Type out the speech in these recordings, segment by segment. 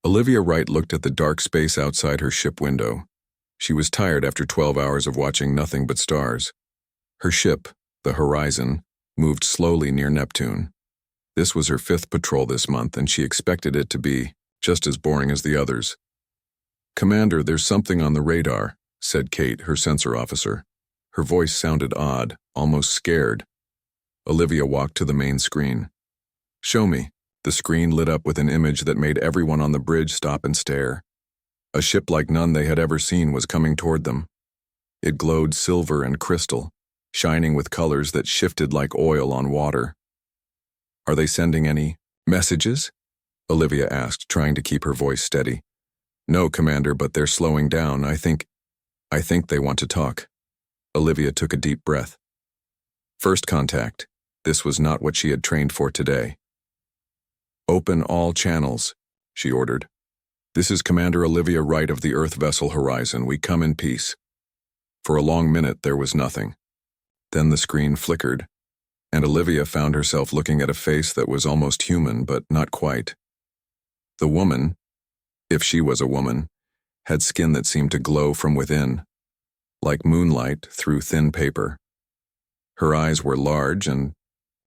Olivia Wright looked at the dark space outside her ship window. She was tired after 12 hours of watching nothing but stars. Her ship, the Horizon, moved slowly near Neptune. This was her 5th patrol this month, and she expected it to be just as boring as the others. "Commander, there's something on the radar," said Kate, her sensor officer. Her voice sounded odd, almost scared. Olivia walked to the main screen. "Show me." The screen lit up with an image that made everyone on the bridge stop and stare. A ship like none they had ever seen was coming toward them. It glowed silver and crystal, shining with colors that shifted like oil on water. "Are they sending any messages?" Olivia asked, trying to keep her voice steady. "No, Commander, but they're slowing down. I think they want to talk." Olivia took a deep breath. First contact. This was not what she had trained for today. "Open all channels," she ordered. "This is Commander Olivia Wright of the Earth vessel Horizon. We come in peace." For a long minute there was nothing. Then the screen flickered, and Olivia found herself looking at a face that was almost human, but not quite. The woman, if she was a woman, had skin that seemed to glow from within, like moonlight through thin paper. Her eyes were large and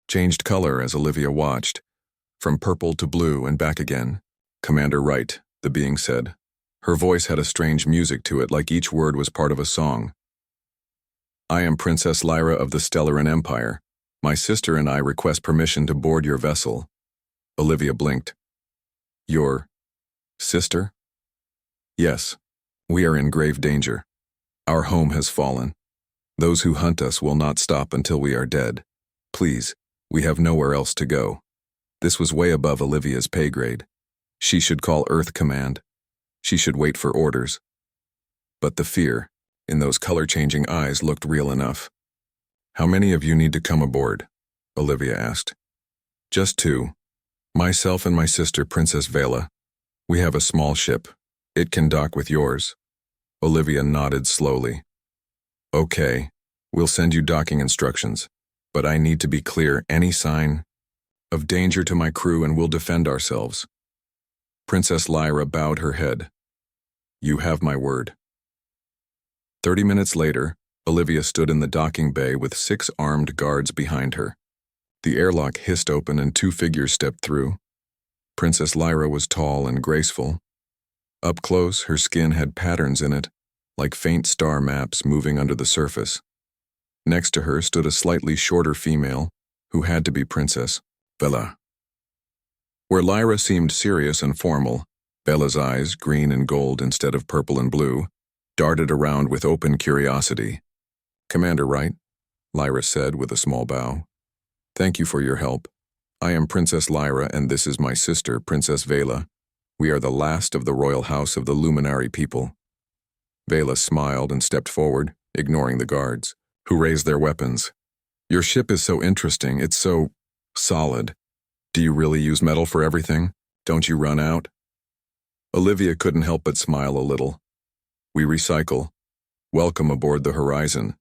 changed color as Olivia watched, from purple to blue and back again. "Commander Wright," the being said. Her voice had a strange music to it, like each word was part of a song. "I am Princess Lyra of the Stellarin Empire. My sister and I request permission to board your vessel." Olivia blinked. "Your sister?" "Yes. We are in grave danger. Our home has fallen. Those who hunt us will not stop until we are dead. Please, we have nowhere else to go." This was way above Olivia's pay grade. She should call Earth Command. She should wait for orders. But the fear in those color-changing eyes looked real enough. "How many of you need to come aboard?" Olivia asked. "Just 2. Myself and my sister, Princess Vela. We have a small ship. It can dock with yours." Olivia nodded slowly. "Okay, we'll send you docking instructions, but I need to be clear. Any sign of danger to my crew and we'll defend ourselves." Princess Lyra bowed her head. "You have my word." 30 minutes later, Olivia stood in the docking bay with 6 armed guards behind her. The airlock hissed open and 2 figures stepped through. Princess Lyra was tall and graceful. Up close, her skin had patterns in it, like faint star maps moving under the surface. Next to her stood a slightly shorter female, who had to be Princess Vela. Where Lyra seemed serious and formal, Vela's eyes, green and gold instead of purple and blue, darted around with open curiosity. "Commander Wright," Lyra said with a small bow. "Thank you for your help. I am Princess Lyra, and this is my sister, Princess Vela. We are the last of the royal house of the Luminary people." Vela smiled and stepped forward, ignoring the guards, who raised their weapons. "Your ship is so interesting. It's so solid. Do you really use metal for everything? Don't you run out?" Olivia couldn't help but smile a little. "We recycle. Welcome aboard the Horizon.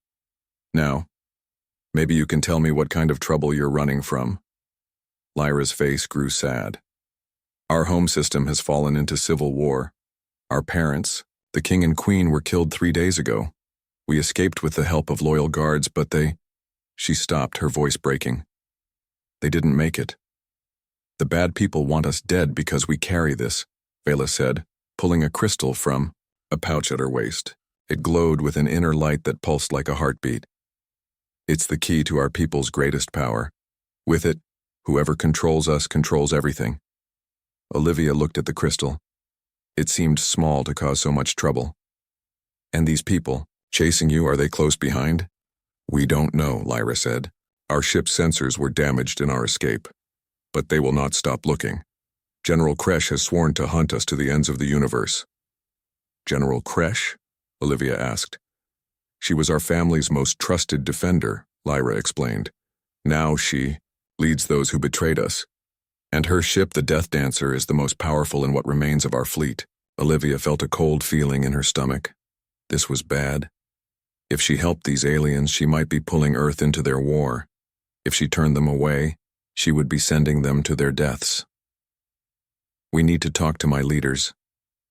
Now, maybe you can tell me what kind of trouble you're running from." Lyra's face grew sad. "Our home system has fallen into civil war. Our parents, the king and queen, were killed 3 days ago. We escaped with the help of loyal guards, but they—" She stopped, her voice breaking. "They didn't make it. The bad people want us dead because we carry this," Vela said, pulling a crystal from a pouch at her waist. It glowed with an inner light that pulsed like a heartbeat. "It's the key to our people's greatest power. With it, whoever controls us controls everything." Olivia looked at the crystal. It seemed small to cause so much trouble. "And these people, chasing you, are they close behind?" "We don't know," Lyra said. "Our ship's sensors were damaged in our escape. But they will not stop looking. General Kresh has sworn to hunt us to the ends of the universe." "General Kresh?" Olivia asked. "She was our family's most trusted defender," Lyra explained. "Now she leads those who betrayed us. And her ship, the Death Dancer, is the most powerful in what remains of our fleet." Olivia felt a cold feeling in her stomach. This was bad. If she helped these aliens, she might be pulling Earth into their war. If she turned them away, she would be sending them to their deaths. We need to talk to my leaders,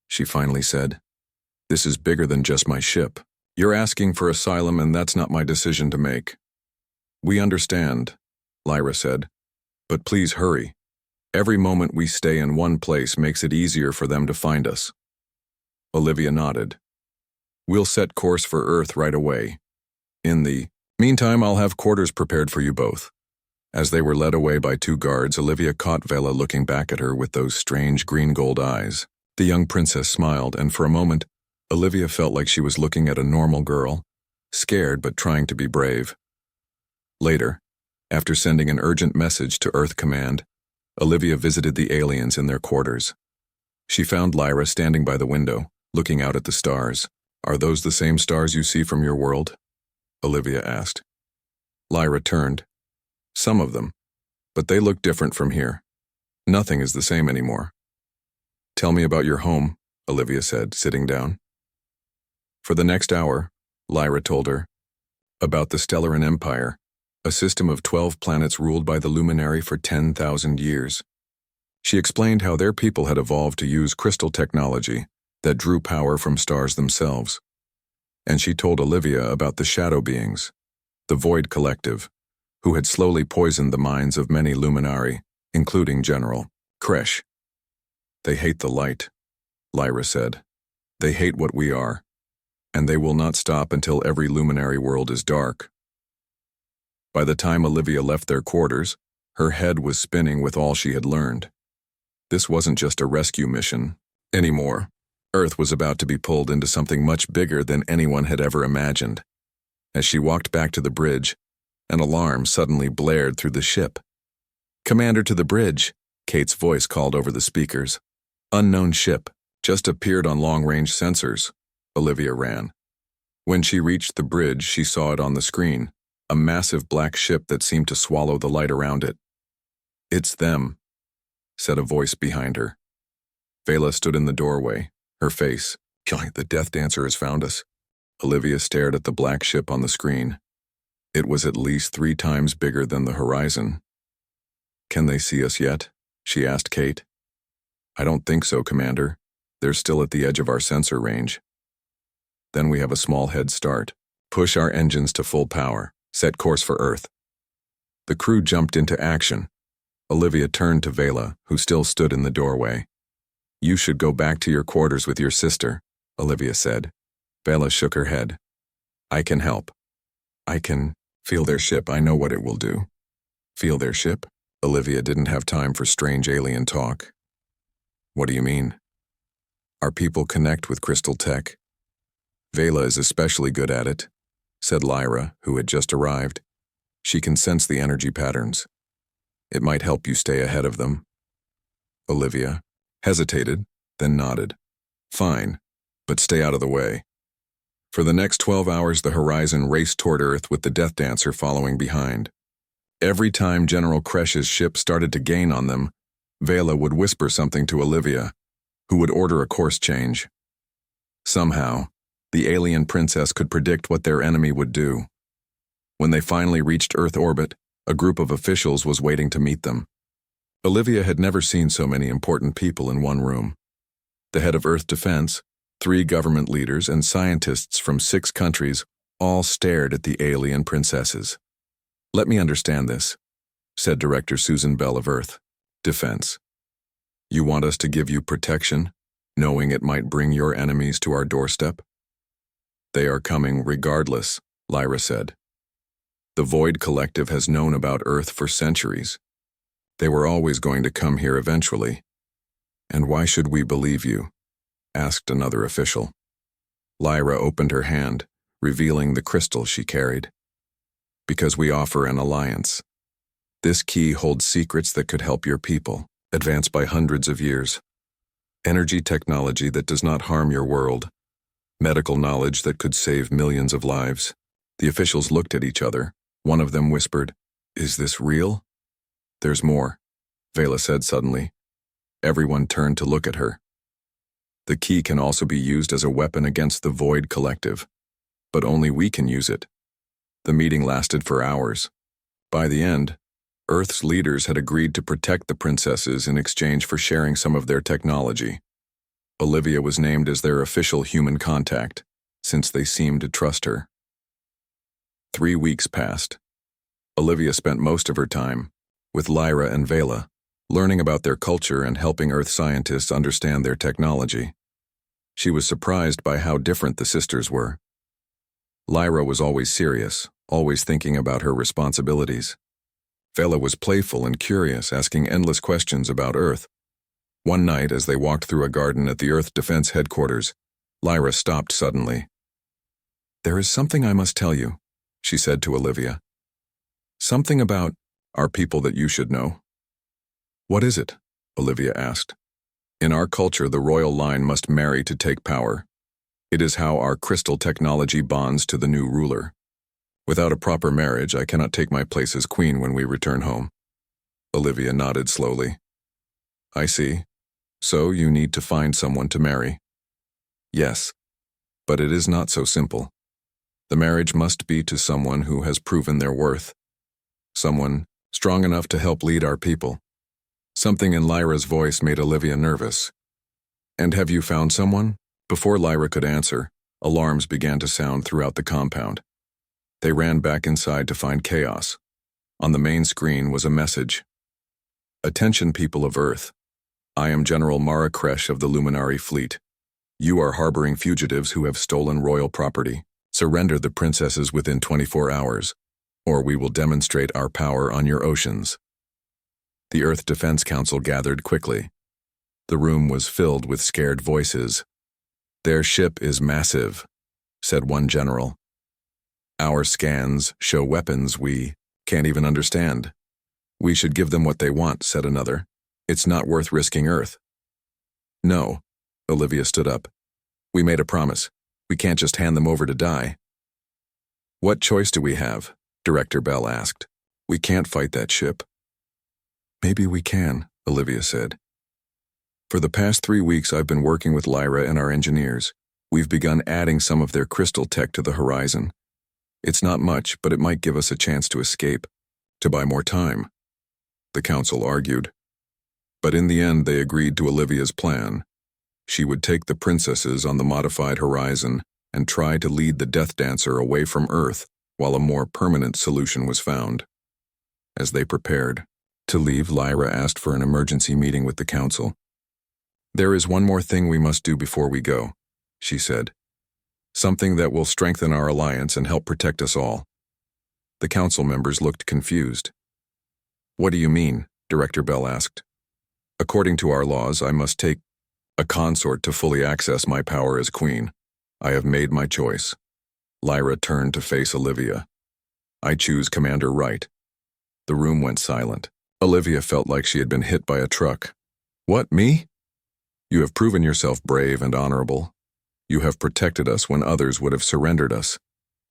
she finally said. This is bigger than just my ship. You're asking for asylum and that's not my decision to make. We understand, Lyra said, but please hurry. Every moment we stay in one place makes it easier for them to find us. Olivia nodded. We'll set course for Earth right away. In the meantime, I'll have quarters prepared for you both. As they were led away by two guards, Olivia caught Vela looking back at her with those strange green-gold eyes. The young princess smiled, and for a moment, Olivia felt like she was looking at a normal girl, scared but trying to be brave. Later, after sending an urgent message to Earth Command, Olivia visited the aliens in their quarters. She found Lyra standing by the window, looking out at the stars. Are those the same stars you see from your world? Olivia asked. Lyra turned. Some of them, but they look different from here. Nothing is the same anymore. Tell me about your home, Olivia said, sitting down. For the next hour, Lyra told her about the Stellaran Empire, a system of 12 planets ruled by the luminary for 10,000 years. She explained how their people had evolved to use crystal technology that drew power from stars themselves. And she told Olivia about the shadow beings, the Void Collective, who had slowly poisoned the minds of many luminari, including General Kresh. They hate the light, Lyra said. They hate what we are, and they will not stop until every luminary world is dark. By the time Olivia left their quarters, her head was spinning with all she had learned. This wasn't just a rescue mission anymore. Earth was about to be pulled into something much bigger than anyone had ever imagined. As she walked back to the bridge, an alarm suddenly blared through the ship. Commander to the bridge, Kate's voice called over the speakers. Unknown ship, just appeared on long-range sensors. Olivia ran. When she reached the bridge, she saw it on the screen, a massive black ship that seemed to swallow the light around it. It's them, said a voice behind her. Vela stood in the doorway, her face. The Death Dancer has found us. Olivia stared at the black ship on the screen. It was at least 3 times bigger than the horizon. Can they see us yet? She asked Kate. I don't think so, Commander. They're still at the edge of our sensor range. Then we have a small head start. Push our engines to full power. Set course for Earth. The crew jumped into action. Olivia turned to Vela, who still stood in the doorway. You should go back to your quarters with your sister, Olivia said. Vela shook her head. I can help. I can feel their ship. I know what it will do. Feel their ship? Olivia didn't have time for strange alien talk. What do you mean? Our people connect with crystal tech. Vela is especially good at it, said Lyra, who had just arrived. She can sense the energy patterns. It might help you stay ahead of them. Olivia hesitated, then nodded. Fine, but stay out of the way. For the next 12 hours, the horizon raced toward Earth with the Death Dancer following behind. Every time General Kresh's ship started to gain on them, Vela would whisper something to Olivia, who would order a course change. Somehow, the alien princess could predict what their enemy would do. When they finally reached Earth orbit, a group of officials was waiting to meet them. Olivia had never seen so many important people in one room. The head of Earth Defense, 3 government leaders, and scientists from 6 countries all stared at the alien princesses. Let me understand this, said Director Susan Bell of Earth Defense. You want us to give you protection, knowing it might bring your enemies to our doorstep? They are coming regardless, Lyra said. The Void Collective has known about Earth for centuries. They were always going to come here eventually. And why should we believe you? Asked another official. Lyra opened her hand, revealing the crystal she carried. Because we offer an alliance. This key holds secrets that could help your people, advance by hundreds of years. Energy technology that does not harm your world. Medical knowledge that could save millions of lives. The officials looked at each other. One of them whispered, "Is this real?" "There's more," Vela said suddenly. Everyone turned to look at her. The key can also be used as a weapon against the Void Collective, but only we can use it. The meeting lasted for hours. By the end, Earth's leaders had agreed to protect the princesses in exchange for sharing some of their technology. Olivia was named as their official human contact, since they seemed to trust her. 3 weeks passed. Olivia spent most of her time with Lyra and Vela, learning about their culture and helping Earth scientists understand their technology. She was surprised by how different the sisters were. Lyra was always serious, always thinking about her responsibilities. Vela was playful and curious, asking endless questions about Earth. One night, as they walked through a garden at the Earth Defense Headquarters, Lyra stopped suddenly. "There is something I must tell you," she said to Olivia. "Something about our people that you should know." "What is it?" Olivia asked. "In our culture, the royal line must marry to take power. It is how our crystal technology bonds to the new ruler. Without a proper marriage, I cannot take my place as queen when we return home." Olivia nodded slowly. "I see. So you need to find someone to marry." "Yes, but it is not so simple. The marriage must be to someone who has proven their worth. Someone strong enough to help lead our people." Something in Lyra's voice made Olivia nervous. "And have you found someone?" Before Lyra could answer, alarms began to sound throughout the compound. They ran back inside to find chaos. On the main screen was a message. "Attention, people of Earth. I am General Mara Kresh of the Luminary Fleet. You are harboring fugitives who have stolen royal property. Surrender the princesses within 24 hours, or we will demonstrate our power on your oceans." The Earth Defense Council gathered quickly. The room was filled with scared voices. "Their ship is massive," said one general. "Our scans show weapons we can't even understand." "We should give them what they want," said another. "It's not worth risking Earth." "No," Olivia stood up. "We made a promise. We can't just hand them over to die." "What choice do we have?" Director Bell asked. "We can't fight that ship." "Maybe we can," Olivia said. "For the past 3 weeks I've been working with Lyra and our engineers. We've begun adding some of their crystal tech to the horizon. It's not much, but it might give us a chance to escape, to buy more time," the council argued. But in the end they agreed to Olivia's plan. She would take the princesses on the modified horizon and try to lead the Death Dancer away from Earth while a more permanent solution was found. As they prepared to leave, Lyra asked for an emergency meeting with the council. "There is one more thing we must do before we go," she said. "Something that will strengthen our alliance and help protect us all." The council members looked confused. "What do you mean?" Director Bell asked. "According to our laws, I must take a consort to fully access my power as queen. I have made my choice." Lyra turned to face Olivia. "I choose Commander Wright." The room went silent. Olivia felt like she had been hit by a truck. "What, me?" "You have proven yourself brave and honorable. You have protected us when others would have surrendered us.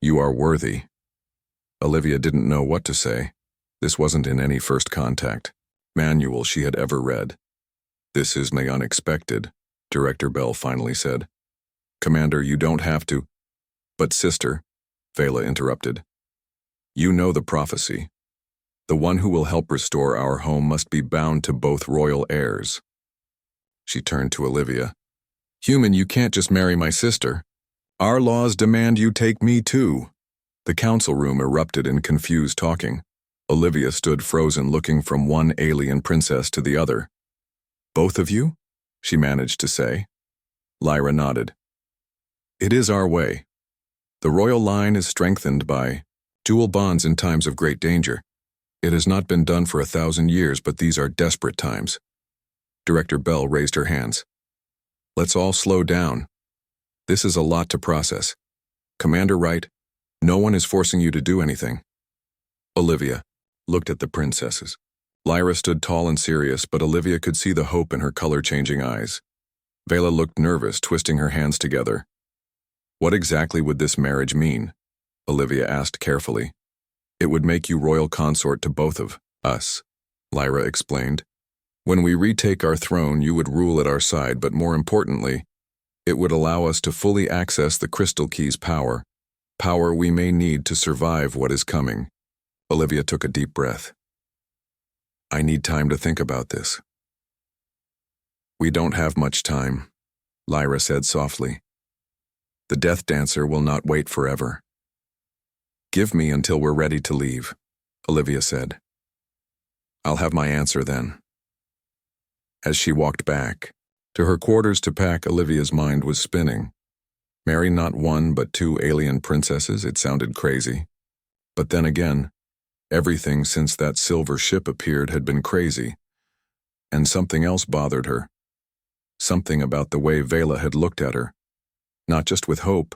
You are worthy." Olivia didn't know what to say. This wasn't in any first contact manual she had ever read. "This is unexpected," Director Bell finally said. "Commander, you don't have to." "But sister," Vela interrupted. "You know the prophecy. The one who will help restore our home must be bound to both royal heirs." She turned to Olivia. "Human, you can't just marry my sister. Our laws demand you take me too." The council room erupted in confused talking. Olivia stood frozen, looking from one alien princess to the other. "Both of you?" she managed to say. Lyra nodded. "It is our way. The royal line is strengthened by dual bonds in times of great danger. It has not been done for 1,000 years, but these are desperate times." Director Bell raised her hands. "Let's all slow down. This is a lot to process. Commander Wright, no one is forcing you to do anything." Olivia looked at the princesses. Lyra stood tall and serious, but Olivia could see the hope in her color-changing eyes. Vela looked nervous, twisting her hands together. "What exactly would this marriage mean?" Olivia asked carefully. "It would make you royal consort to both of us," Lyra explained. "When we retake our throne, you would rule at our side, but more importantly, it would allow us to fully access the Crystal Key's power we may need to survive what is coming." Olivia took a deep breath. I need time to think about this. We don't have much time, Lyra said softly. The Death Dancer will not wait forever. Give me until we're ready to leave, Olivia said. I'll have my answer then. As she walked back to her quarters to pack, Olivia's mind was spinning. Marry not one but two alien princesses, it sounded crazy. But then again, everything since that silver ship appeared had been crazy. And something else bothered her. Something about the way Vela had looked at her. Not just with hope,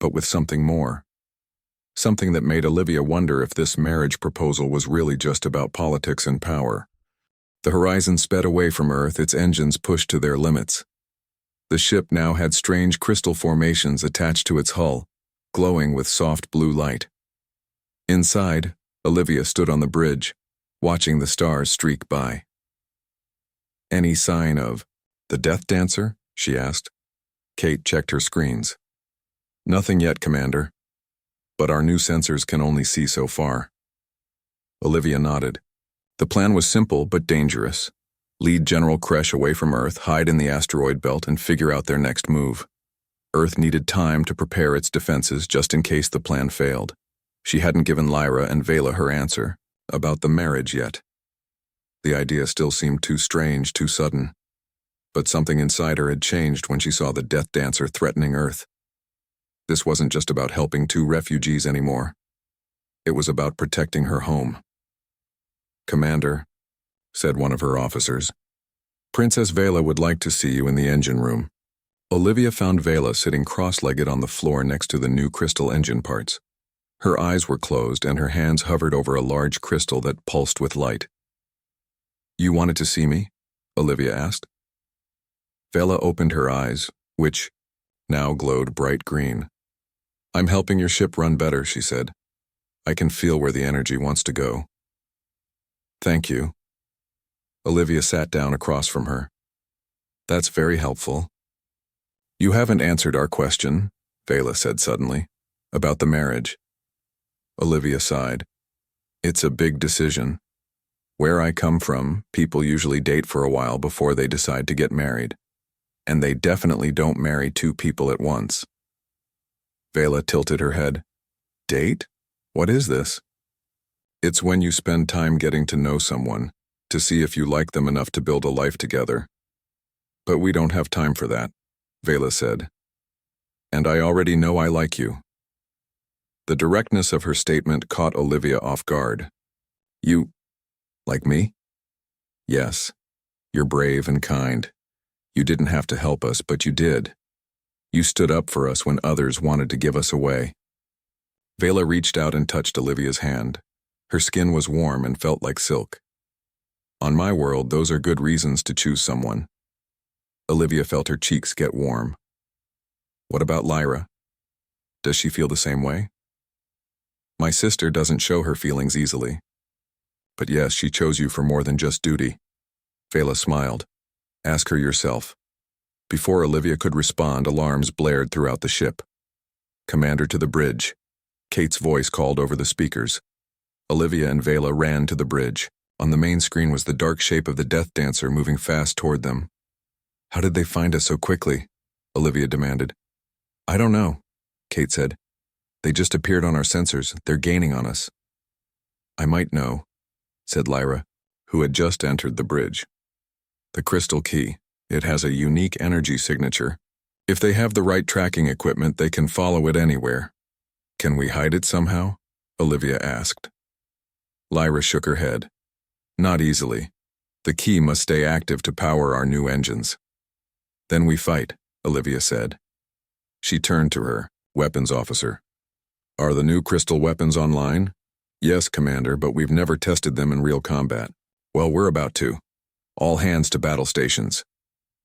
but with something more. Something that made Olivia wonder if this marriage proposal was really just about politics and power. The horizon sped away from Earth, its engines pushed to their limits. The ship now had strange crystal formations attached to its hull, glowing with soft blue light. Inside, Olivia stood on the bridge, watching the stars streak by. Any sign of the Death Dancer? She asked. Kate checked her screens. Nothing yet, Commander. But our new sensors can only see so far. Olivia nodded. The plan was simple but dangerous. Lead General Kresh away from Earth, hide in the asteroid belt, and figure out their next move. Earth needed time to prepare its defenses just in case the plan failed. She hadn't given Lyra and Vela her answer about the marriage yet. The idea still seemed too strange, too sudden. But something inside her had changed when she saw the Death Dancer threatening Earth. This wasn't just about helping two refugees anymore. It was about protecting her home. Commander, said one of her officers, Princess Vela would like to see you in the engine room. Olivia found Vela sitting cross-legged on the floor next to the new crystal engine parts. Her eyes were closed and her hands hovered over a large crystal that pulsed with light. You wanted to see me? Olivia asked. Vela opened her eyes, which now glowed bright green. I'm helping your ship run better, she said. I can feel where the energy wants to go. Thank you. Olivia sat down across from her. That's very helpful. You haven't answered our question, Vela said suddenly, about the marriage. Olivia sighed. It's a big decision. Where I come from, people usually date for a while before they decide to get married. And they definitely don't marry two people at once. Vela tilted her head. Date? What is this? It's when you spend time getting to know someone, to see if you like them enough to build a life together. But we don't have time for that, Vela said. And I already know I like you. The directness of her statement caught Olivia off guard. You like me? Yes. You're brave and kind. You didn't have to help us, but you did. You stood up for us when others wanted to give us away. Vela reached out and touched Olivia's hand. Her skin was warm and felt like silk. On my world, those are good reasons to choose someone. Olivia felt her cheeks get warm. What about Lyra? Does she feel the same way? My sister doesn't show her feelings easily. But yes, she chose you for more than just duty. Vela smiled. Ask her yourself. Before Olivia could respond, alarms blared throughout the ship. Commander to the bridge. Kate's voice called over the speakers. Olivia and Vela ran to the bridge. On the main screen was the dark shape of the Death Dancer moving fast toward them. How did they find us so quickly? Olivia demanded. I don't know, Kate said. They just appeared on our sensors. They're gaining on us. I might know, said Lyra, who had just entered the bridge. The crystal key. It has a unique energy signature. If they have the right tracking equipment, they can follow it anywhere. Can we hide it somehow? Olivia asked. Lyra shook her head. Not easily. The key must stay active to power our new engines. Then we fight, Olivia said. She turned to her weapons officer. Are the new crystal weapons online? Yes, Commander, but we've never tested them in real combat. Well, we're about to. All hands to battle stations.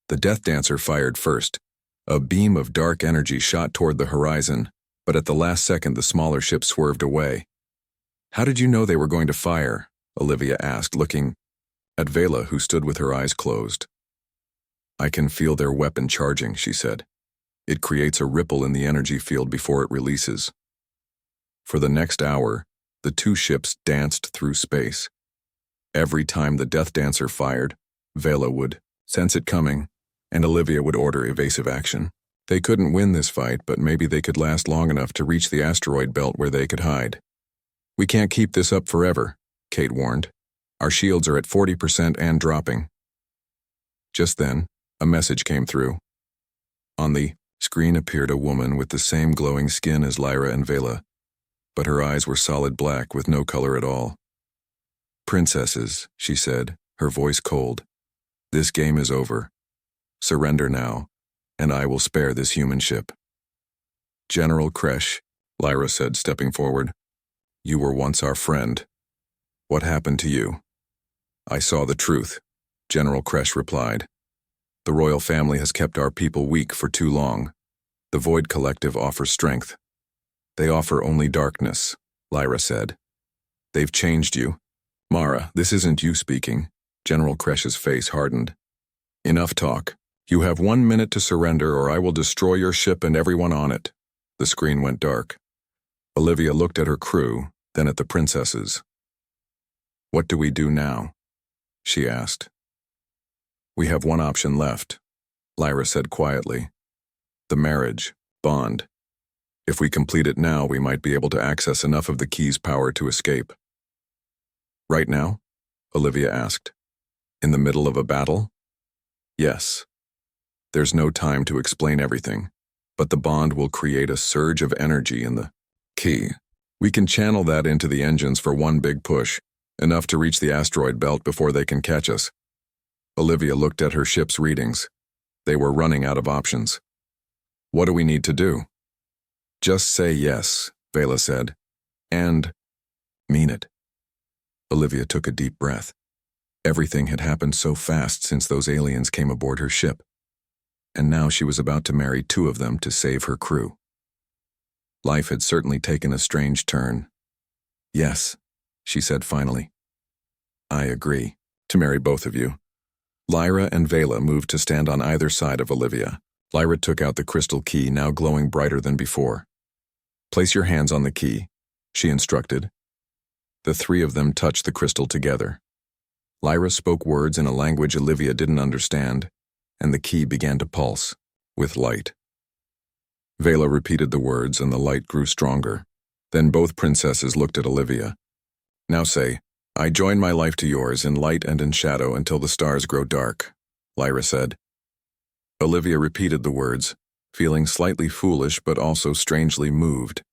The Death Dancer fired first. A beam of dark energy shot toward the horizon, but at the last second the smaller ship swerved away. How did you know they were going to fire? Olivia asked, looking at Vela, who stood with her eyes closed. I can feel their weapon charging, she said. It creates a ripple in the energy field before it releases. For the next hour, the two ships danced through space. Every time the Death Dancer fired, Vela would sense it coming, and Olivia would order evasive action. They couldn't win this fight, but maybe they could last long enough to reach the asteroid belt where they could hide. "We can't keep this up forever," Kate warned. "Our shields are at 40% and dropping." Just then, a message came through. On the screen appeared a woman with the same glowing skin as Lyra and Vela, but her eyes were solid black with no color at all. "Princesses," she said, her voice cold. "This game is over. Surrender now, and I will spare this human ship." "General Kresh," Lyra said, stepping forward. "You were once our friend. What happened to you?" "I saw the truth," General Kresh replied. "The royal family has kept our people weak for too long. The Void Collective offers strength. They offer only darkness," Lyra said. "They've changed you." "Mara, this isn't you speaking." General Kresh's face hardened. "Enough talk. You have 1 minute to surrender or I will destroy your ship and everyone on it." The screen went dark. Olivia looked at her crew, then at the princesses. "What do we do now?" she asked. "We have one option left," Lyra said quietly. "The marriage, bond. If we complete it now, we might be able to access enough of the key's power to escape." "Right now?" Olivia asked. "In the middle of a battle?" "Yes. There's no time to explain everything, but the bond will create a surge of energy in the key. We can channel that into the engines for one big push, enough to reach the asteroid belt before they can catch us." Olivia looked at her ship's readings. They were running out of options. "What do we need to do?" "Just say yes," Vela said, "and mean it." Olivia took a deep breath. Everything had happened so fast since those aliens came aboard her ship, and now she was about to marry 2 of them to save her crew. Life had certainly taken a strange turn. "Yes," she said finally. "I agree to marry both of you." Lyra and Vela moved to stand on either side of Olivia. Lyra took out the crystal key, now glowing brighter than before. "Place your hands on the key," she instructed. The 3 of them touched the crystal together. Lyra spoke words in a language Olivia didn't understand, and the key began to pulse, with light. Vela repeated the words, and the light grew stronger. Then both princesses looked at Olivia. "Now say, 'I join my life to yours in light and in shadow until the stars grow dark,'" Lyra said. Olivia repeated the words, feeling slightly foolish but also strangely moved.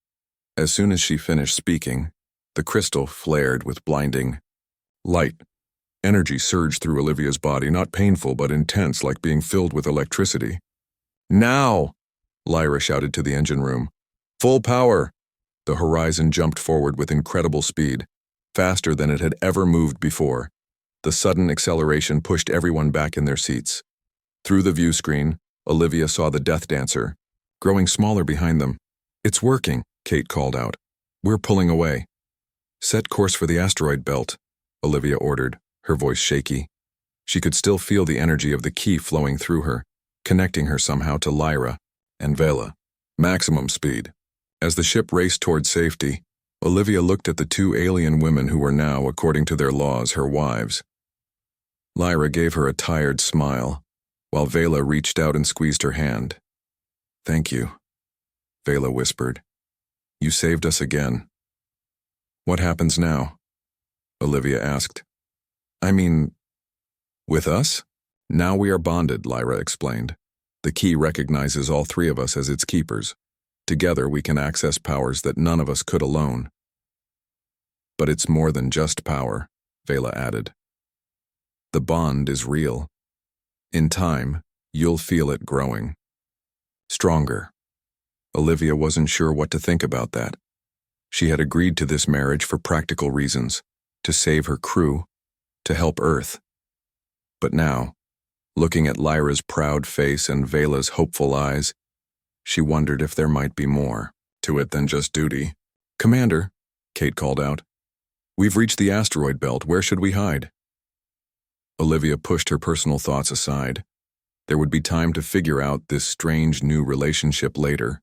As soon as she finished speaking, the crystal flared with blinding light. Energy surged through Olivia's body, not painful but intense, like being filled with electricity. "Now!" Lyra shouted to the engine room. "Full power!" The horizon jumped forward with incredible speed, faster than it had ever moved before. The sudden acceleration pushed everyone back in their seats. Through the view screen, Olivia saw the Death Dancer, growing smaller behind them. "It's working," Kate called out. "We're pulling away." "Set course for the asteroid belt," Olivia ordered, her voice shaky. She could still feel the energy of the key flowing through her, connecting her somehow to Lyra and Vela. Maximum speed. As the ship raced toward safety, Olivia looked at the 2 alien women who were now, according to their laws, her wives. Lyra gave her a tired smile, while Vela reached out and squeezed her hand. "Thank you," Vela whispered. "You saved us again." "What happens now?" Olivia asked. "I mean, with us?" "Now we are bonded," Lyra explained. "The key recognizes all 3 of us as its keepers. Together we can access powers that none of us could alone." "But it's more than just power," Vela added. "The bond is real. In time, you'll feel it growing. Stronger." Olivia wasn't sure what to think about that. She had agreed to this marriage for practical reasons, to save her crew, to help Earth. But now, looking at Lyra's proud face and Vela's hopeful eyes, she wondered if there might be more to it than just duty. "Commander," Kate called out, "we've reached the asteroid belt. Where should we hide?" Olivia pushed her personal thoughts aside. There would be time to figure out this strange new relationship later.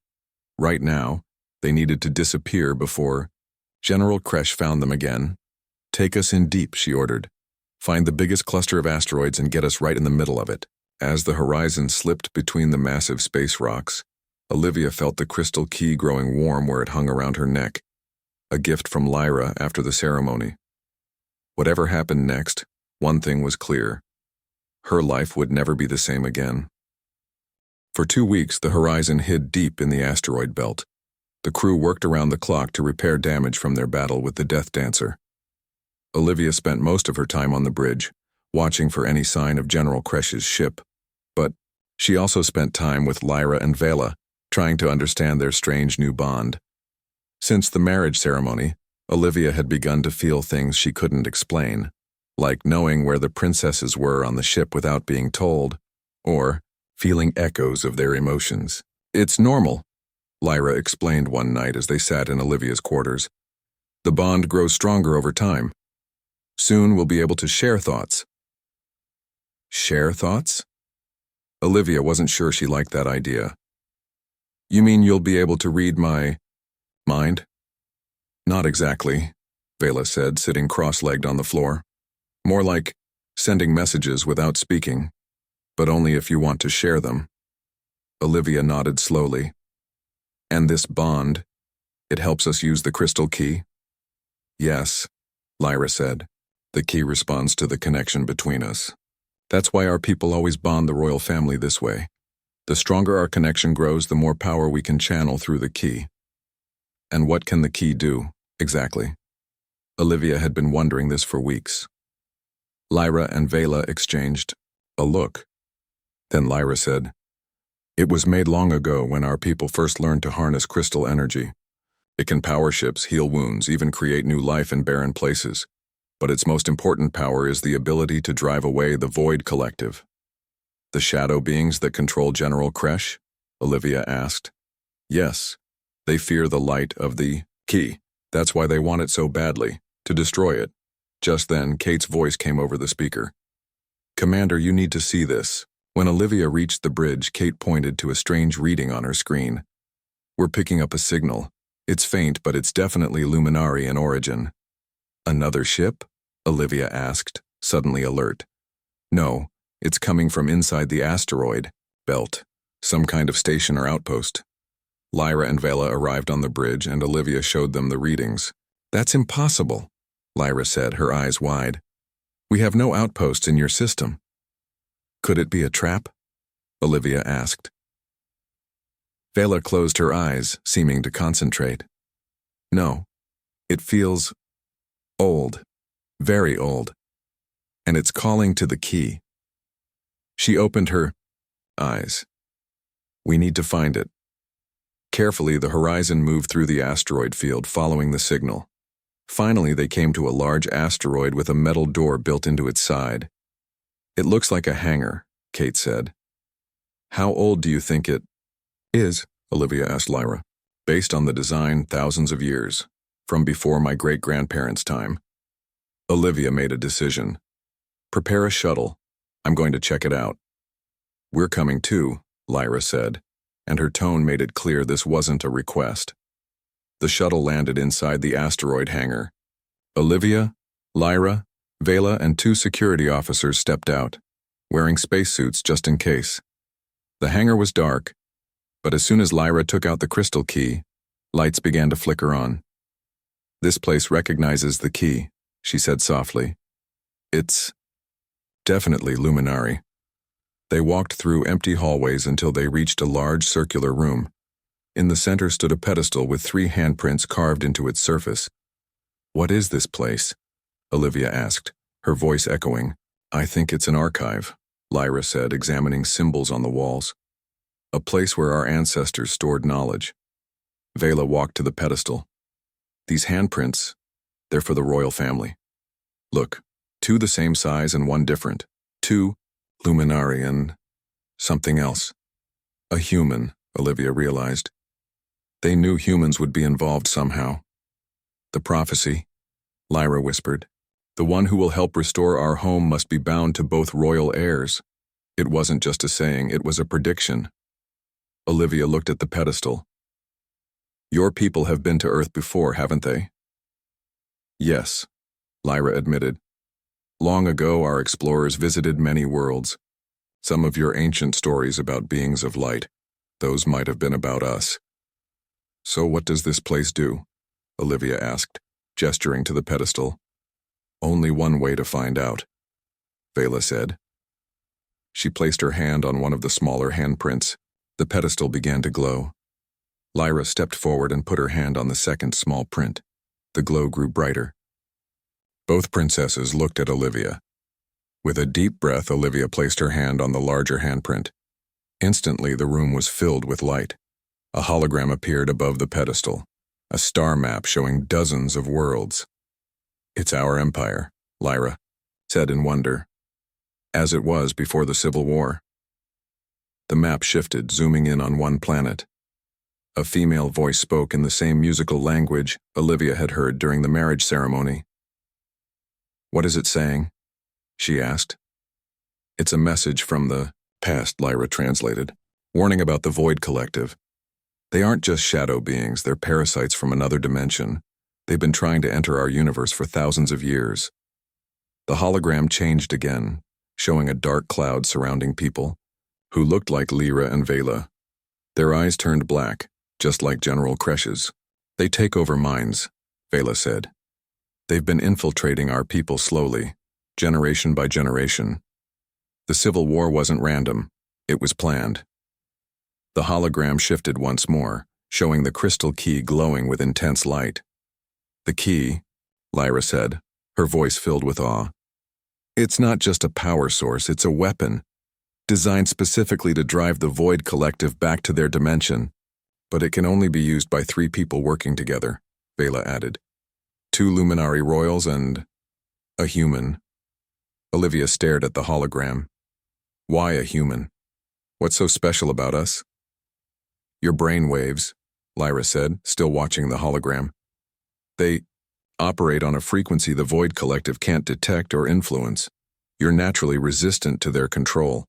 Right now, they needed to disappear before General Kresh found them again. "Take us in deep," she ordered. Find the biggest cluster of asteroids and get us right in the middle of it. As the horizon slipped between the massive space rocks, Olivia felt the crystal key growing warm where it hung around her neck, a gift from Lyra after the ceremony. Whatever happened next, one thing was clear. Her life would never be the same again. For 2 weeks, the horizon hid deep in the asteroid belt. The crew worked around the clock to repair damage from their battle with the Death Dancer. Olivia spent most of her time on the bridge, watching for any sign of General Kresh's ship. But she also spent time with Lyra and Vela, trying to understand their strange new bond. Since the marriage ceremony, Olivia had begun to feel things she couldn't explain, like knowing where the princesses were on the ship without being told, or feeling echoes of their emotions. "It's normal," Lyra explained one night as they sat in Olivia's quarters. "The bond grows stronger over time. Soon we'll be able to share thoughts." Share thoughts? Olivia wasn't sure she liked that idea. "You mean you'll be able to read my mind?" "Not exactly," Vela said, sitting cross-legged on the floor. "More like sending messages without speaking, but only if you want to share them." Olivia nodded slowly. "And this bond, it helps us use the crystal key?" "Yes," Lyra said. "The key responds to the connection between us. That's why our people always bond the royal family this way. The stronger our connection grows, the more power we can channel through the key." "And what can the key do, exactly?" Olivia had been wondering this for weeks. Lyra and Vela exchanged a look. Then Lyra said, "It was made long ago when our people first learned to harness crystal energy. It can power ships, heal wounds, even create new life in barren places. But its most important power is the ability to drive away the Void Collective." "The shadow beings that control General Kresh?" Olivia asked. "Yes. They fear the light of the key. That's why they want it so badly, to destroy it." Just then, Kate's voice came over the speaker. "Commander, you need to see this." When Olivia reached the bridge, Kate pointed to a strange reading on her screen. "We're picking up a signal. It's faint, but it's definitely Luminari in origin." "Another ship?" Olivia asked, suddenly alert. "No, it's coming from inside the asteroid belt, some kind of station or outpost." Lyra and Vela arrived on the bridge, and Olivia showed them the readings. "That's impossible," Lyra said, her eyes wide. "We have no outposts in your system." "Could it be a trap?" Olivia asked. Vela closed her eyes, seeming to concentrate. "No, it feels old, very old, and it's calling to the key." She opened her eyes. "We need to find it." Carefully, the horizon moved through the asteroid field, following the signal. Finally, they came to a large asteroid with a metal door built into its side. "It looks like a hangar," Kate said. "How old do you think it is?" Olivia asked Lyra. "Based on the design, thousands of years, from before my great-grandparents' time." Olivia made a decision. "Prepare a shuttle. I'm going to check it out." "We're coming too," Lyra said, and her tone made it clear this wasn't a request. The shuttle landed inside the asteroid hangar. Olivia, Lyra, Vela, and 2 security officers stepped out, wearing spacesuits just in case. The hangar was dark, but as soon as Lyra took out the crystal key, lights began to flicker on. "This place recognizes the key," she said softly. "It's definitely Luminari." They walked through empty hallways until they reached a large circular room. In the center stood a pedestal with 3 handprints carved into its surface. "What is this place?" Olivia asked, her voice echoing. "I think it's an archive," Lyra said, examining symbols on the walls. "A place where our ancestors stored knowledge." Vela walked to the pedestal. "These handprints, they're for the royal family. Look, 2 the same size and 1 different. 2 Luminari and something else." "A human," Olivia realized. They knew humans would be involved somehow. "The prophecy," Lyra whispered. "The one who will help restore our home must be bound to both royal heirs." It wasn't just a saying, it was a prediction. Olivia looked at the pedestal. "Your people have been to Earth before, haven't they?" "Yes," Lyra admitted. Long ago, our explorers visited many worlds. Some of your ancient stories about beings of light, those might have been about us. So what does this place do? Olivia asked, gesturing to the pedestal. Only one way to find out, Vela said. She placed her hand on one of the smaller handprints. The pedestal began to glow. Lyra stepped forward and put her hand on the second small print. The glow grew brighter. Both princesses looked at Olivia. With a deep breath, Olivia placed her hand on the larger handprint. Instantly, the room was filled with light. A hologram appeared above the pedestal, a star map showing dozens of worlds. It's our empire, Lyra said in wonder, as it was before the Civil War. The map shifted, zooming in on one planet. A female voice spoke in the same musical language Olivia had heard during the marriage ceremony. What is it saying? She asked. It's a message from the past, Lyra translated, warning about the Void Collective. They aren't just shadow beings, they're parasites from another dimension. They've been trying to enter our universe for thousands of years. The hologram changed again, showing a dark cloud surrounding people, who looked like Lyra and Vela. Their eyes turned black, just like General Kresh's. They take over minds, Vela said. They've been infiltrating our people slowly, generation by generation. The Civil War wasn't random, it was planned. The hologram shifted once more, showing the crystal key glowing with intense light. The key, Lyra said, her voice filled with awe. It's not just a power source, it's a weapon, designed specifically to drive the Void Collective back to their dimension. But it can only be used by 3 people working together, Vela added. 2 Luminary Royals and a human. Olivia stared at the hologram. Why a human? What's so special about us? Your brain waves, Lyra said, still watching the hologram. They operate on a frequency the Void Collective can't detect or influence. You're naturally resistant to their control.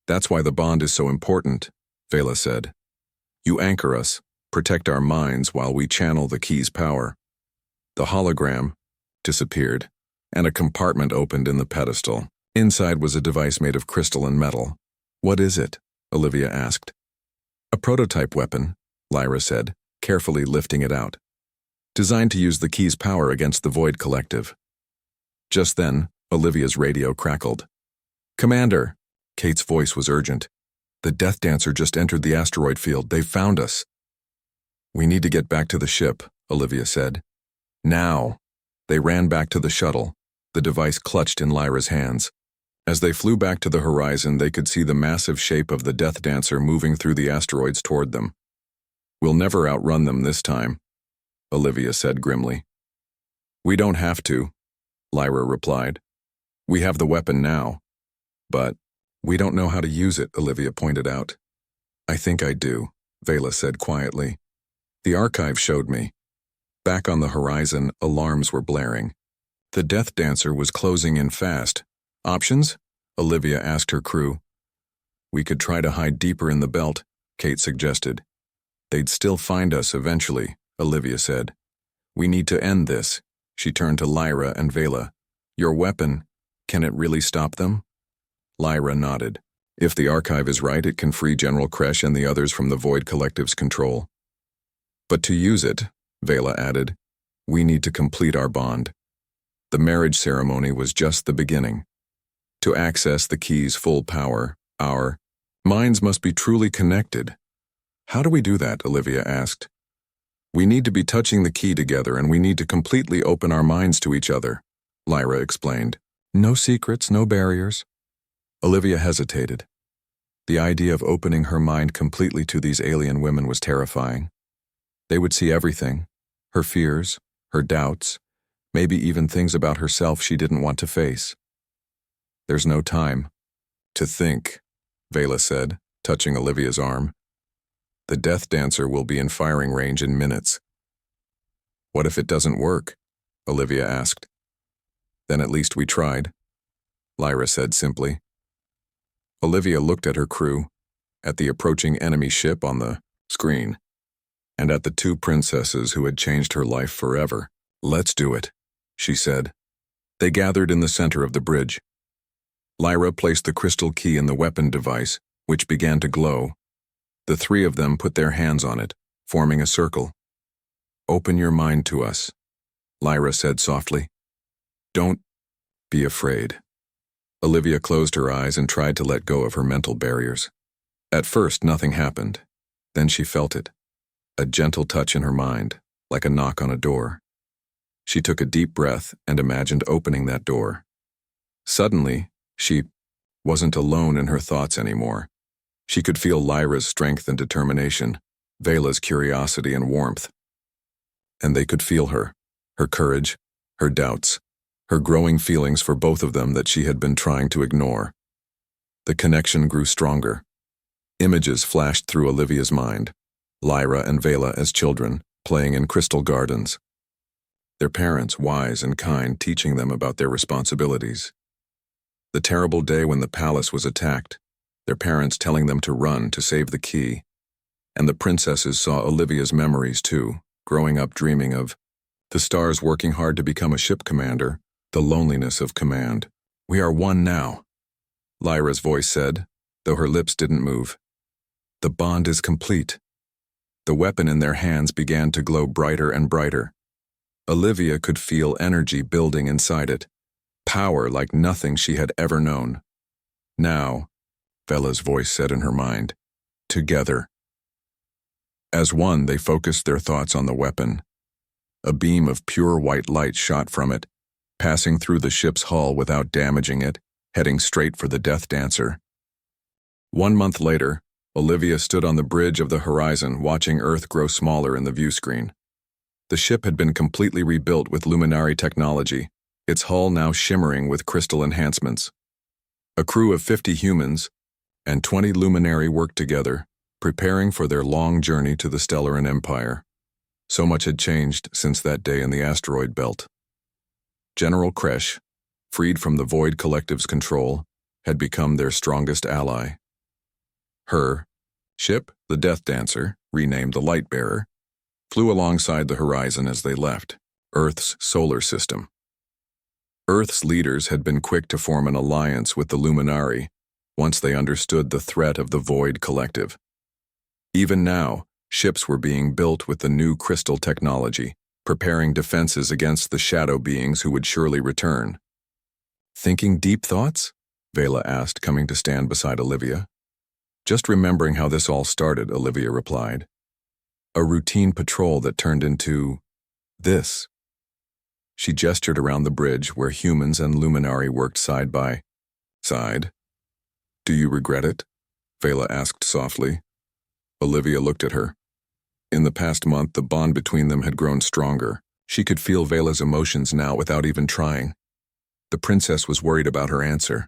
That's why the bond is so important, Vela said. You anchor us, protect our minds while we channel the key's power. The hologram disappeared, and a compartment opened in the pedestal. Inside was a device made of crystal and metal. What is it? Olivia asked. A prototype weapon, Lyra said, carefully lifting it out. Designed to use the key's power against the Void Collective. Just then, Olivia's radio crackled. Commander! Kate's voice was urgent. The Death Dancer just entered the asteroid field. They've found us. We need to get back to the ship, Olivia said. Now! They ran back to the shuttle, the device clutched in Lyra's hands. As they flew back to the horizon, they could see the massive shape of the Death Dancer moving through the asteroids toward them. We'll never outrun them this time, Olivia said grimly. We don't have to, Lyra replied. We have the weapon now. But we don't know how to use it, Olivia pointed out. I think I do, Vela said quietly. The archive showed me. Back on the horizon, alarms were blaring. The Death Dancer was closing in fast. Options? Olivia asked her crew. We could try to hide deeper in the belt, Kate suggested. They'd still find us eventually, Olivia said. We need to end this. She turned to Lyra and Vela. Your weapon, can it really stop them? Lyra nodded. If the archive is right, it can free General Kresh and the others from the Void Collective's control. But to use it, Vela added, we need to complete our bond. The marriage ceremony was just the beginning. To access the key's full power, our minds must be truly connected. How do we do that? Olivia asked. We need to be touching the key together, and we need to completely open our minds to each other, Lyra explained. No secrets, no barriers. Olivia hesitated. The idea of opening her mind completely to these alien women was terrifying. They would see everything, her fears, her doubts, maybe even things about herself she didn't want to face. There's no time to think, Vela said, touching Olivia's arm. The Death Dancer will be in firing range in minutes. What if it doesn't work? Olivia asked. Then at least we tried, Lyra said simply. Olivia looked at her crew, at the approaching enemy ship on the screen, and at the 2 princesses who had changed her life forever. Let's do it, she said. They gathered in the center of the bridge. Lyra placed the crystal key in the weapon device, which began to glow. The three of them put their hands on it, forming a circle. "Open your mind to us," Lyra said softly. "Don't be afraid." Olivia closed her eyes and tried to let go of her mental barriers. At first, nothing happened. Then she felt it. A gentle touch in her mind, like a knock on a door. She took a deep breath and imagined opening that door. Suddenly, she wasn't alone in her thoughts anymore. She could feel Lyra's strength and determination, Vela's curiosity and warmth. And they could feel her courage, her doubts, her growing feelings for both of them that she had been trying to ignore. The connection grew stronger. Images flashed through Olivia's mind, Lyra and Vela as children, playing in crystal gardens. Their parents, wise and kind, teaching them about their responsibilities. The terrible day when the palace was attacked, their parents telling them to run to save the key. And the princesses saw Olivia's memories too, growing up dreaming of the stars, working hard to become a ship commander, the loneliness of command. "We are one now," Lyra's voice said, though her lips didn't move. "The bond is complete." The weapon in their hands began to glow brighter and brighter. Olivia could feel energy building inside it, power like nothing she had ever known. "Now," Vela's voice said in her mind, "together." As one, they focused their thoughts on the weapon. A beam of pure white light shot from it, passing through the ship's hull without damaging it, heading straight for the Death Dancer. 1 month later, Olivia stood on the bridge of the horizon watching Earth grow smaller in the view screen. The ship had been completely rebuilt with Luminary technology, its hull now shimmering with crystal enhancements. A crew of 50 humans and 20 Luminary worked together, preparing for their long journey to the Stellaran Empire. So much had changed since that day in the asteroid belt. General Kresh, freed from the Void Collective's control, had become their strongest ally. Her ship, the Death Dancer, renamed the Lightbearer, flew alongside the horizon as they left, Earth's solar system. Earth's leaders had been quick to form an alliance with the Luminari once they understood the threat of the Void Collective. Even now, ships were being built with the new crystal technology, preparing defenses against the shadow beings who would surely return. "Thinking deep thoughts?" Vela asked, coming to stand beside Olivia. "Just remembering how this all started," Olivia replied. "A routine patrol that turned into this." She gestured around the bridge where humans and Luminari worked side by side. "Do you regret it?" Vela asked softly. Olivia looked at her. In the past month, the bond between them had grown stronger. She could feel Vela's emotions now without even trying. The princess was worried about her answer.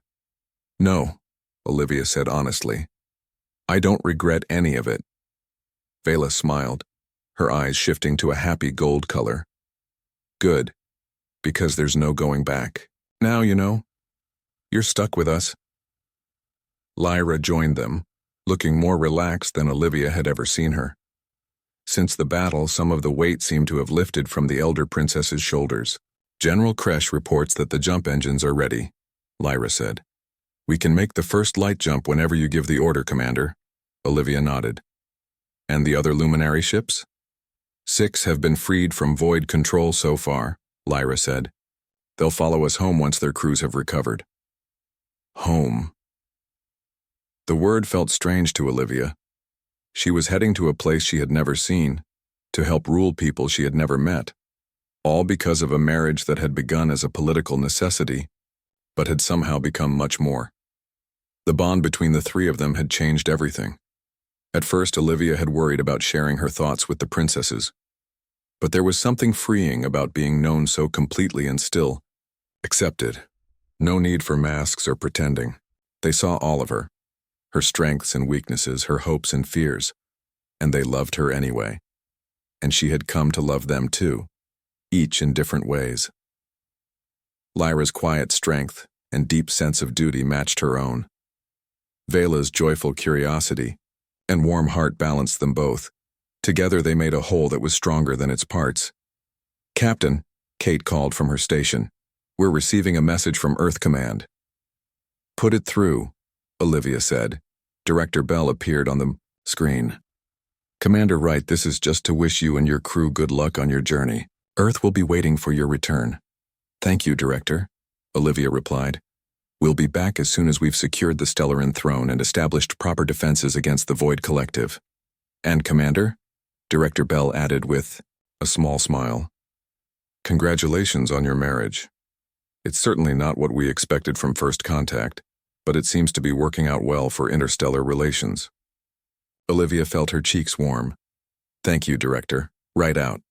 "No," Olivia said honestly. "I don't regret any of it." Vela smiled, her eyes shifting to a happy gold color. "Good, because there's no going back. Now, you're stuck with us." Lyra joined them, looking more relaxed than Olivia had ever seen her. Since the battle, some of the weight seemed to have lifted from the elder princess's shoulders. "General Kresh reports that the jump engines are ready," Lyra said. "We can make the first light jump whenever you give the order, Commander." Olivia nodded. "And the other Luminary ships?" 6 have been freed from Void control so far, Lyra said. "They'll follow us home once their crews have recovered." Home. The word felt strange to Olivia. She was heading to a place she had never seen, to help rule people she had never met, all because of a marriage that had begun as a political necessity, but had somehow become much more. The bond between the three of them had changed everything. At first, Olivia had worried about sharing her thoughts with the princesses, but there was something freeing about being known so completely and still accepted. No need for masks or pretending. They saw all of her strengths and weaknesses, her hopes and fears, and they loved her anyway. And she had come to love them too, each in different ways. Lyra's quiet strength and deep sense of duty matched her own. Vela's joyful curiosity and warm heart balanced them both. Together they made a whole that was stronger than its parts. "Captain," Kate called from her station. We're receiving a message from Earth Command. Put it through, Olivia said. Director Bell appeared on the screen. Commander Wright, this is just to wish you and your crew good luck on your journey. Earth will be waiting for your return. Thank you, Director, Olivia replied. We'll be back as soon as we've secured the Stellarin throne and established proper defenses against the Void Collective. And Commander? Director Bell added with a small smile. Congratulations on your marriage. It's certainly not what we expected from first contact, but it seems to be working out well for interstellar relations. Olivia felt her cheeks warm. Thank you, Director. Right out.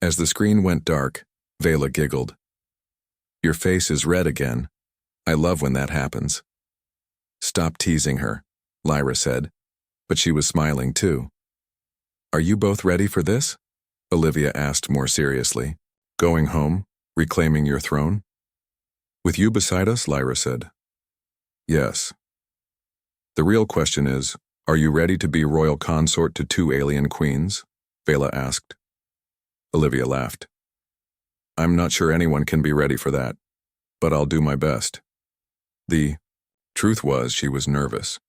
As the screen went dark, Vela giggled. Your face is red again. I love when that happens. Stop teasing her, Lyra said, but she was smiling too. Are you both ready for this? Olivia asked more seriously. Going home? Reclaiming your throne? With you beside us, Lyra said. Yes. The real question is, are you ready to be royal consort to 2 alien queens? Vela asked. Olivia laughed. I'm not sure anyone can be ready for that, but I'll do my best. The truth was she was nervous.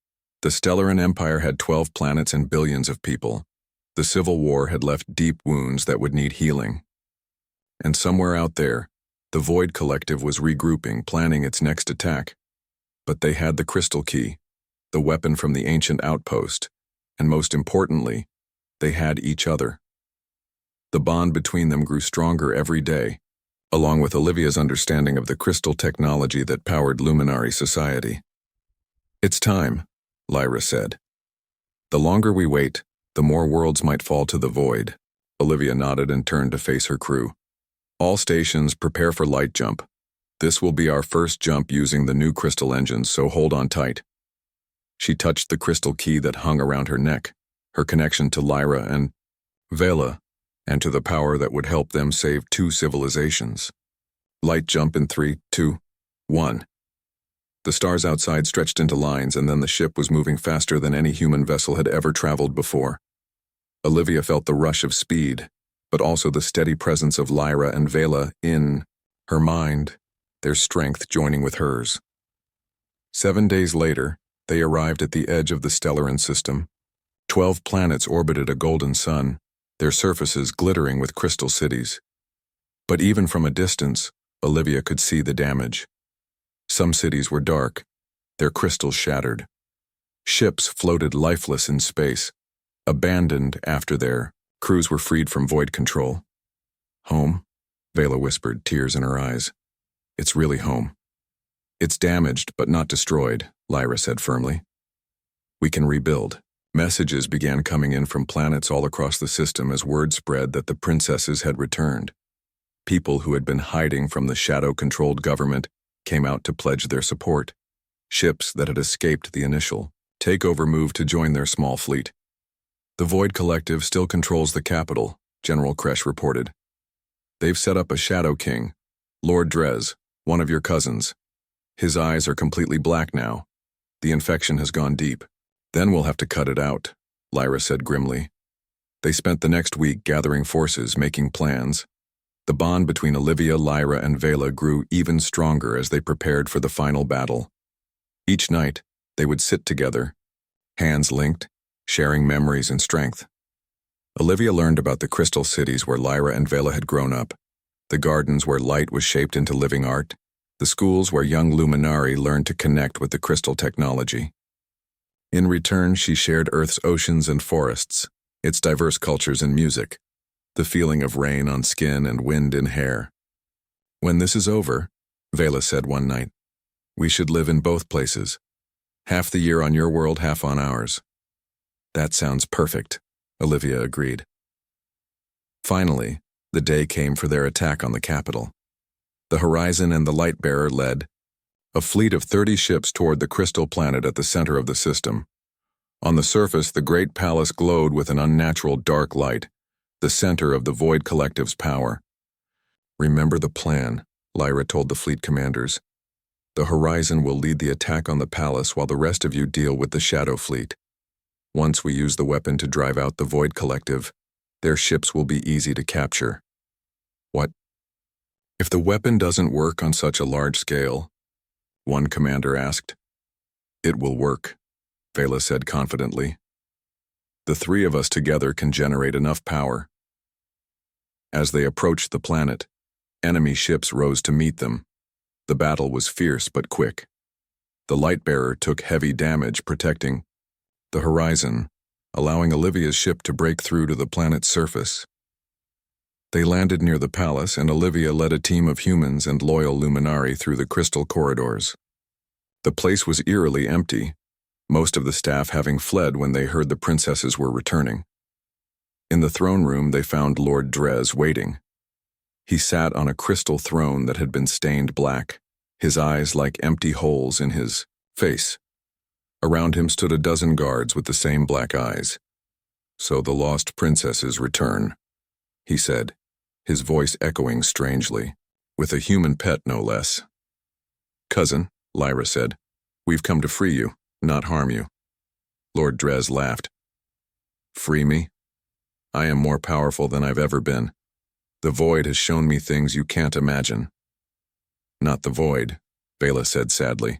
The Stellarin Empire had 12 planets and billions of people. The Civil War had left deep wounds that would need healing. And somewhere out there, the Void Collective was regrouping, planning its next attack. But they had the crystal key, the weapon from the ancient outpost, and most importantly, they had each other. The bond between them grew stronger every day, along with Olivia's understanding of the crystal technology that powered Luminary society. It's time, Lyra said. The longer we wait, the more worlds might fall to the void. Olivia nodded and turned to face her crew. All stations prepare for light jump. This will be our first jump using the new crystal engines, so hold on tight. She touched the crystal key that hung around her neck, her connection to Lyra and Vela, and to the power that would help them save 2 civilizations. Light jump in 3, 2, 1. The stars outside stretched into lines, and then the ship was moving faster than any human vessel had ever traveled before. Olivia felt the rush of speed, but also the steady presence of Lyra and Vela in her mind, their strength joining with hers. 7 days later, they arrived at the edge of the Stellarin system. 12 planets orbited a golden sun, their surfaces glittering with crystal cities. But even from a distance, Olivia could see the damage. Some cities were dark, their crystals shattered. Ships floated lifeless in space, abandoned after their crews were freed from void control. Home? Vela whispered, tears in her eyes. It's really home. It's damaged, but not destroyed, Lyra said firmly. We can rebuild. Messages began coming in from planets all across the system as word spread that the princesses had returned. People who had been hiding from the shadow-controlled government came out to pledge their support. Ships that had escaped the initial takeover moved to join their small fleet. The Void Collective still controls the capital, General Kresh reported. They've set up a Shadow King, Lord Drez, one of your cousins. His eyes are completely black now. The infection has gone deep. Then we'll have to cut it out, Lyra said grimly. They spent the next week gathering forces, making plans. The bond between Olivia, Lyra, and Vela grew even stronger as they prepared for the final battle. Each night, they would sit together, hands linked, sharing memories and strength. Olivia learned about the crystal cities where Lyra and Vela had grown up, the gardens where light was shaped into living art, the schools where young Luminari learned to connect with the crystal technology. In return, she shared Earth's oceans and forests, its diverse cultures and music, the feeling of rain on skin and wind in hair. When this is over, Vela said one night, we should live in both places. Half the year on your world, half on ours. That sounds perfect, Olivia agreed. Finally, the day came for their attack on the capital. The Horizon and the Lightbearer led a fleet of 30 ships toward the crystal planet at the center of the system. On the surface, the great palace glowed with an unnatural dark light, the center of the Void Collective's power. Remember the plan, Lyra told the fleet commanders. The Horizon will lead the attack on the palace while the rest of you deal with the Shadow Fleet. Once we use the weapon to drive out the Void Collective, their ships will be easy to capture. What? If the weapon doesn't work on such a large scale, one commander asked. It will work, Vela said confidently. The three of us together can generate enough power. As they approached the planet, enemy ships rose to meet them. The battle was fierce but quick. The Lightbearer took heavy damage protecting the horizon, allowing Olivia's ship to break through to the planet's surface. They landed near the palace, and Olivia led a team of humans and loyal Luminari through the crystal corridors. The place was eerily empty, most of the staff having fled when they heard the princesses were returning. In the throne room, they found Lord Drez waiting. He sat on a crystal throne that had been stained black, his eyes like empty holes in his face. Around him stood a dozen guards with the same black eyes. "So the lost princesses return," he said, his voice echoing strangely, "with a human pet no less." "Cousin," Lyra said, "we've come to free you, not harm you." Lord Drez laughed. "Free me? I am more powerful than I've ever been. The Void has shown me things you can't imagine." "Not the Void," Vela said sadly.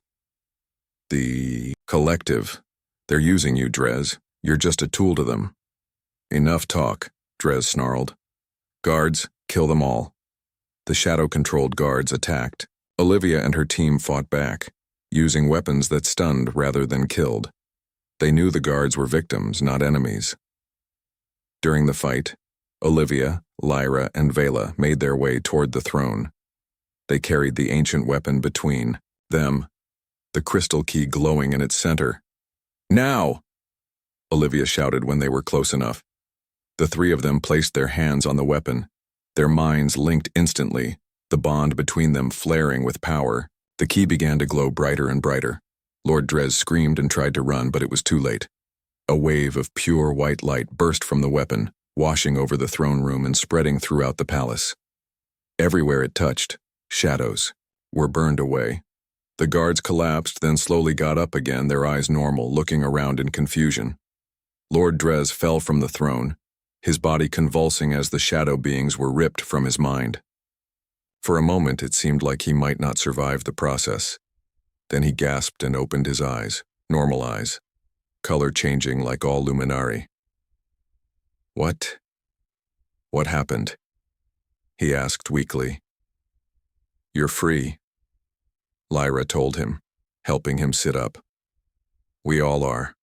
"The Collective. They're using you, Drez. You're just a tool to them." "Enough talk," Drez snarled. "Guards, kill them all." The shadow-controlled guards attacked. Olivia and her team fought back, using weapons that stunned rather than killed. They knew the guards were victims, not enemies. During the fight, Olivia, Lyra, and Vela made their way toward the throne. They carried the ancient weapon between them, the crystal key glowing in its center. "Now!" Olivia shouted when they were close enough. The three of them placed their hands on the weapon, their minds linked instantly, the bond between them flaring with power. The key began to glow brighter and brighter. Lord Drez screamed and tried to run, but it was too late. A wave of pure white light burst from the weapon, washing over the throne room and spreading throughout the palace. Everywhere it touched, shadows were burned away. The guards collapsed, then slowly got up again, their eyes normal, looking around in confusion. Lord Drez fell from the throne, his body convulsing as the shadow beings were ripped from his mind. For a moment it seemed like he might not survive the process. Then he gasped and opened his eyes, normal eyes, color changing like all Luminari. What happened?" he asked weakly. "You're free," Lyra told him, helping him sit up. "We all are.